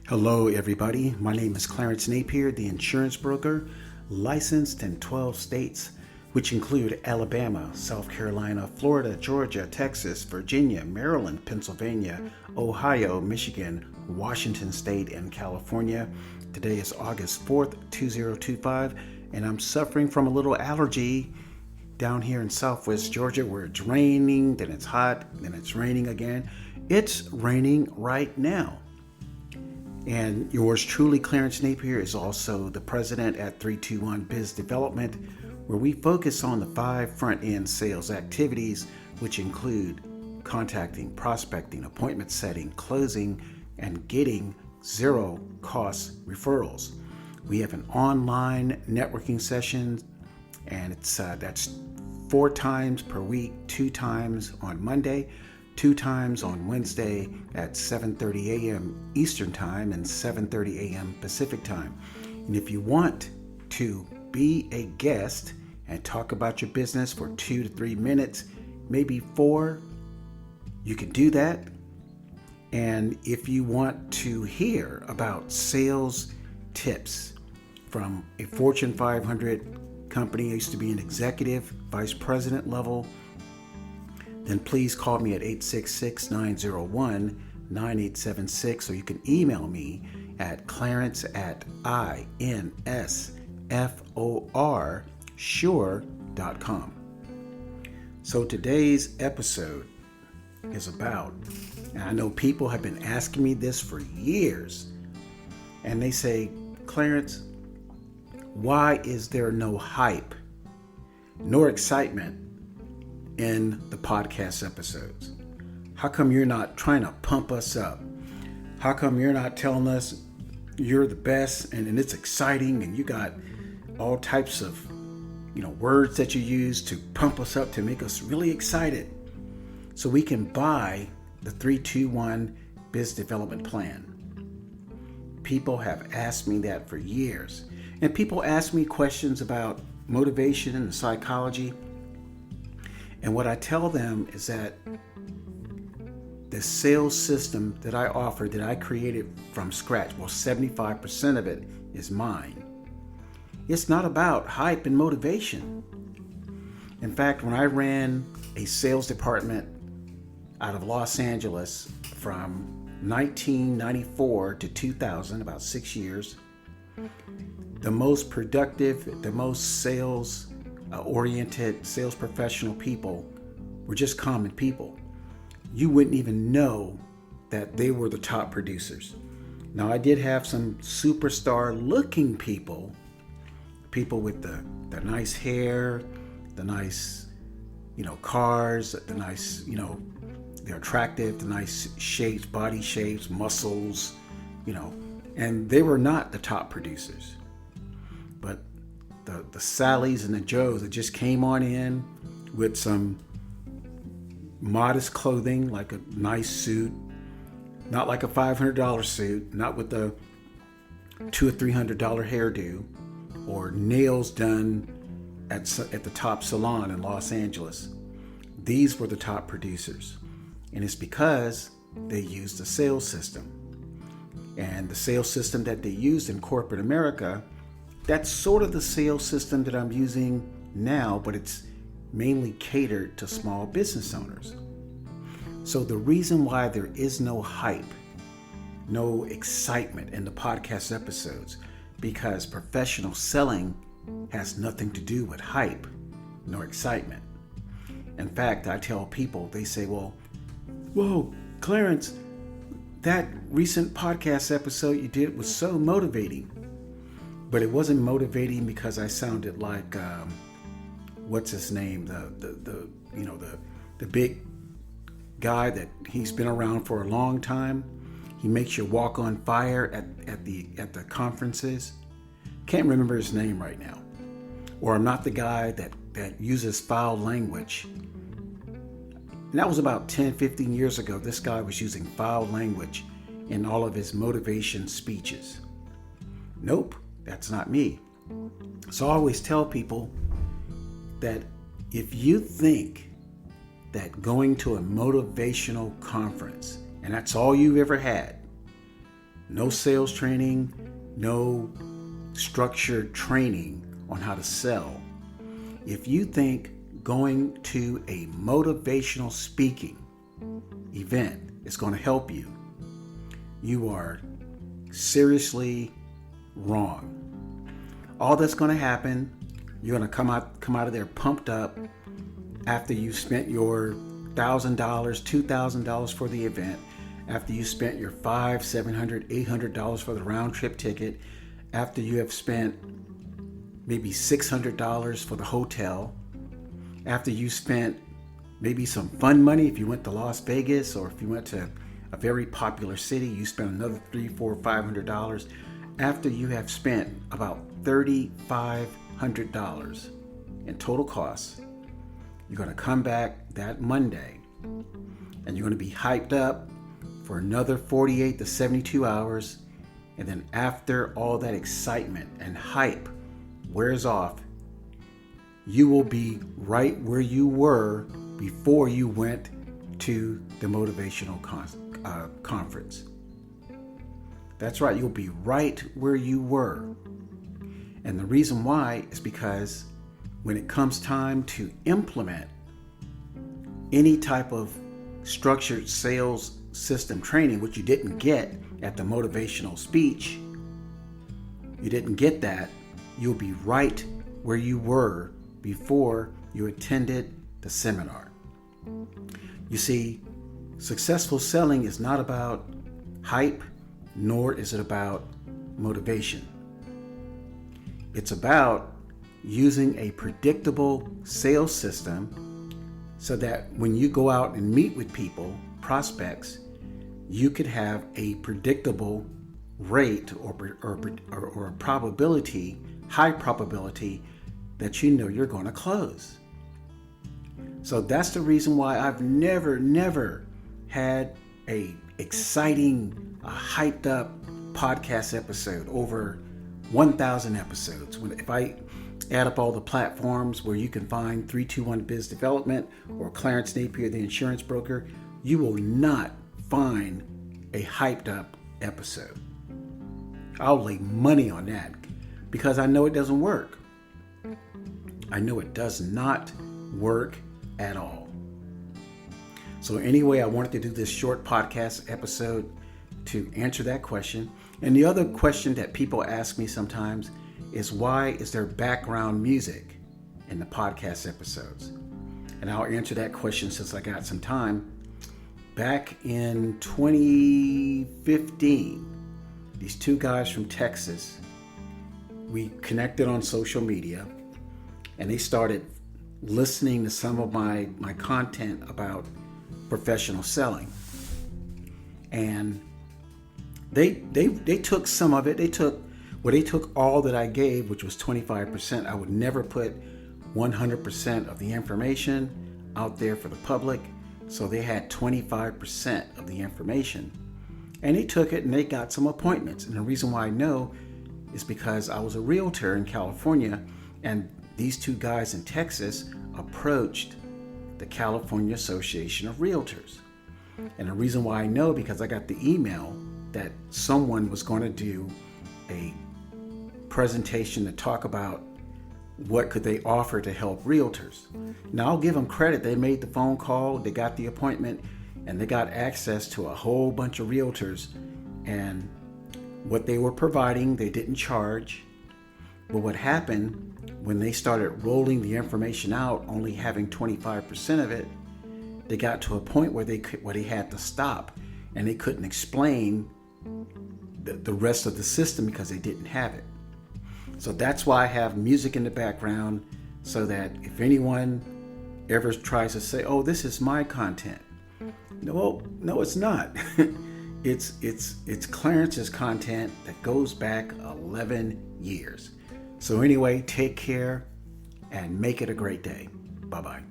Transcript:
Hello, everybody. My name is Clarence Napier, the insurance broker, licensed in 12 states, which include Alabama, South Carolina, Florida, Georgia, Texas, Virginia, Maryland, Pennsylvania, Ohio, Michigan, Washington State, and California. Today is August 4th, 2025, and I'm suffering from a little allergy down here in Southwest Georgia where it's raining, then it's hot, then it's raining again. It's raining right now. And yours truly, Clarence Napier, is also the president at 321 Biz Development, where we focus on the 5 front-end sales activities, which include contacting, prospecting, appointment setting, closing, and getting zero-cost referrals. We have an online networking session, and that's 4 times per week, 2 times on Monday, 2 times on Wednesday at 7:30 a.m. Eastern Time and 7:30 a.m. Pacific Time. And if you want to be a guest and talk about your business for 2 to 3 minutes, maybe 4, you can do that. And if you want to hear about sales tips from a Fortune 500 company, I used to be an executive, vice president level, then please call me at 866-901-9876, or you can email me at clarence@insforsure.com. So today's episode is about, and I know people have been asking me this for years, and they say, Clarence, why is there no hype nor excitement in the podcast episodes? How come you're not trying to pump us up? How come you're not telling us you're the best and it's exciting and you got all types of words that you use to pump us up, to make us really excited so we can buy the 321 Biz Development Plan? People have asked me that for years, and people ask me questions about motivation and psychology. And what I tell them is that the sales system that I offer, that I created from scratch, well, 75% of it is mine. It's not about hype and motivation. In fact, when I ran a sales department out of Los Angeles from 1994 to 2000, about 6 years, the most productive, the most sales-oriented, sales professional people were just common people. You wouldn't even know that they were the top producers. Now, I did have some superstar-looking people with the nice hair, the nice, cars, the nice, they're attractive, the nice shapes, body shapes, muscles, and they were not the top producers. But the Sallys and the Joes that just came on in with some modest clothing, like a nice suit, not like a $500 suit, not with the $200 or $300 hairdo, or nails done at the top salon in Los Angeles. These were the top producers. And it's because they used the sales system. And the sales system that they used in corporate America, that's sort of the sales system that I'm using now, but it's mainly catered to small business owners. So the reason why there is no hype, no excitement in the podcast episodes, because professional selling has nothing to do with hype nor excitement. In fact, I tell people, they say, whoa, Clarence, that recent podcast episode you did was so motivating. But it wasn't motivating because I sounded like, what's his name? The big guy that he's been around for a long time. He makes you walk on fire at the conferences. Can't remember his name right now. Or I'm not the guy that uses foul language. And that was about 10, 15 years ago. This guy was using foul language in all of his motivation speeches. Nope. That's not me. So I always tell people that if you think that going to a motivational conference, and that's all you've ever had, No sales training, no structured training on how to sell. If you think going to a motivational speaking event is going to help you, you are seriously wrong. All that's going to happen, you're going to come out of there pumped up after you spent your $1,000, $2,000 for the event, after you spent your $500, $700, $800 for the round trip ticket, after you have spent maybe $600 for the hotel, after you spent maybe some fun money if you went to Las Vegas, or if you went to a very popular city, you spent another $300, $400, $500. After you have spent about $3,500 in total costs, you're going to come back that Monday and you're going to be hyped up for another 48 to 72 hours. And then after all that excitement and hype wears off, you will be right where you were before you went to the motivational conference. That's right, you'll be right where you were. And the reason why is because when it comes time to implement any type of structured sales system training, which you didn't get at the motivational speech, you didn't get that, you'll be right where you were before you attended the seminar. You see, successful selling is not about hype, nor is it about motivation. It's about using a predictable sales system so that when you go out and meet with people, prospects, you could have a predictable rate or a probability, high probability, that you know you're going to close. So that's the reason why I've never had a exciting, hyped up podcast episode over 1,000 episodes. If I add up all the platforms where you can find 321 Biz Development or Clarence Napier, the insurance broker, you will not find a hyped up episode. I'll lay money on that because I know it doesn't work. I know it does not work at all. So anyway, I wanted to do this short podcast episode to answer that question. And the other question that people ask me sometimes is, why is there background music in the podcast episodes? And I'll answer that question since I got some time. Back in 2015, these two guys from Texas, we connected on social media, and they started listening to some of my content about professional selling. And they took some of it. They took all that I gave, which was 25%. I would never put 100% of the information out there for the public. So they had 25% of the information. And they took it and they got some appointments. And the reason why I know is because I was a realtor in California, and these two guys in Texas approached the California Association of Realtors. And the reason why I know, because I got the email that someone was going to do a presentation to talk about what could they offer to help realtors. Now I'll give them credit. They made the phone call, they got the appointment, and they got access to a whole bunch of realtors. And what they were providing, they didn't charge. But what happened when they started rolling the information out, only having 25% of it, they got to a point where they had to stop, and they couldn't explain the rest of the system because they didn't have it. So that's why I have music in the background, so that if anyone ever tries to say, "Oh, this is my content," no, it's not. It's Clarence's content that goes back 11 years. So anyway, take care and make it a great day. Bye-bye.